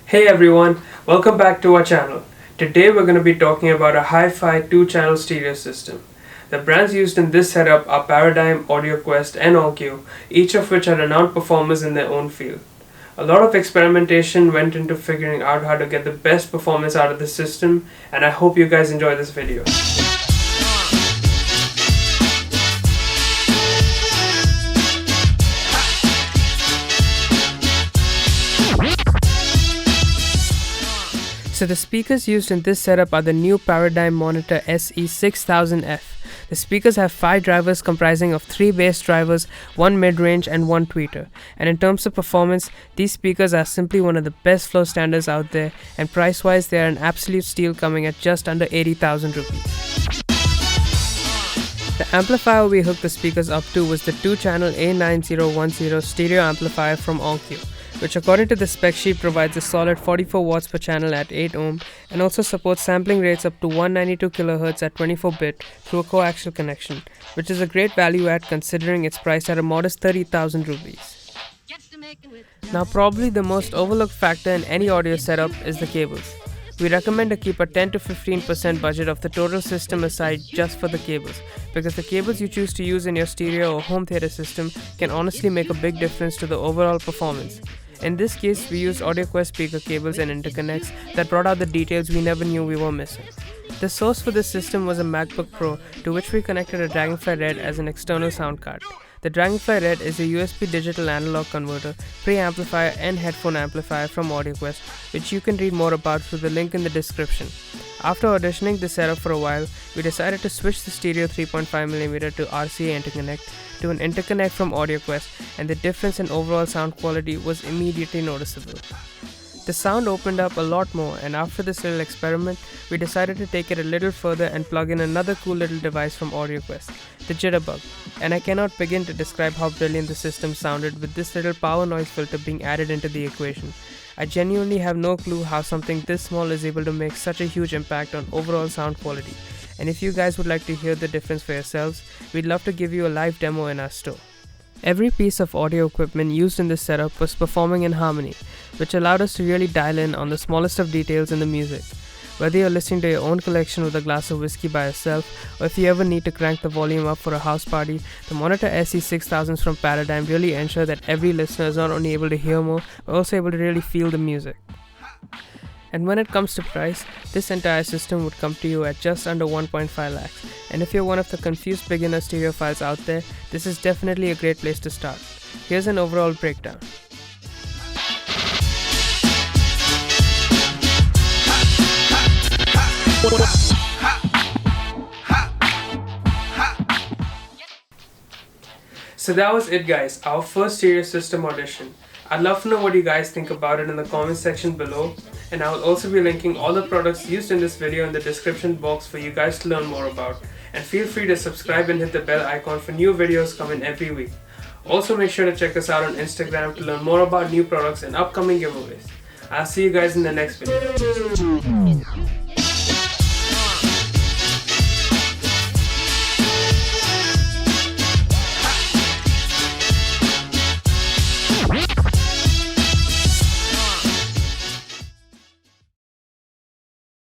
Hey everyone, welcome back to our channel. Today we're going to be talking about a hi-fi 2-channel stereo system. The brands used in this setup are Paradigm, AudioQuest and Onkyo, each of which are renowned performers in their own field. A lot of experimentation went into figuring out how to get the best performance out of the system, and I hope you guys enjoy this video. So the speakers used in this setup are the new Paradigm Monitor SE6000F. The speakers have 5 drivers comprising of 3 bass drivers, 1 mid-range and 1 tweeter. And in terms of performance, these speakers are simply one of the best flow standards out there, and price-wise they are an absolute steal, coming at just under 80,000 rupees. The amplifier we hooked the speakers up to was the 2-channel A9010 stereo amplifier from Onkyo, which according to the spec sheet provides a solid 44 watts per channel at 8 ohm and also supports sampling rates up to 192 kHz at 24-bit through a coaxial connection, which is a great value add considering its price at a modest 30,000 rupees. Now probably the most overlooked factor in any audio setup is the cables. We recommend to keep a 10 to 15% budget of the total system aside just for the cables, because the cables you choose to use in your stereo or home theater system can honestly make a big difference to the overall performance. In this case, we used AudioQuest speaker cables and interconnects that brought out the details we never knew we were missing. The source for this system was a MacBook Pro, to which we connected a Dragonfly Red as an external sound card. The Dragonfly Red is a USB digital analog converter, preamplifier and headphone amplifier from AudioQuest, which you can read more about through the link in the description. After auditioning the setup for a while, we decided to switch the stereo 3.5mm to RCA interconnect to an interconnect from AudioQuest, and the difference in overall sound quality was immediately noticeable. The sound opened up a lot more, and after this little experiment, we decided to take it a little further and plug in another cool little device from AudioQuest, the Jitterbug, and I cannot begin to describe how brilliant the system sounded with this little power noise filter being added into the equation. I genuinely have no clue how something this small is able to make such a huge impact on overall sound quality, and if you guys would like to hear the difference for yourselves, we'd love to give you a live demo in our store. Every piece of audio equipment used in this setup was performing in harmony, which allowed us to really dial in on the smallest of details in the music. Whether you're listening to your own collection with a glass of whiskey by yourself, or if you ever need to crank the volume up for a house party, the Monitor SE6000s from Paradigm really ensure that every listener is not only able to hear more, but also able to really feel the music. And when it comes to price, this entire system would come to you at just under 1.5 lakhs. And if you're one of the confused beginner stereophiles out there, this is definitely a great place to start. Here's an overall breakdown. So that was it guys, our first stereo system audition. I'd love to know what you guys think about it in the comment section below, and I will also be linking all the products used in this video in the description box for you guys to learn more about. And feel free to subscribe and hit the bell icon for new videos coming every week. Also make sure to check us out on Instagram to learn more about new products and upcoming giveaways. I'll see you guys in the next video.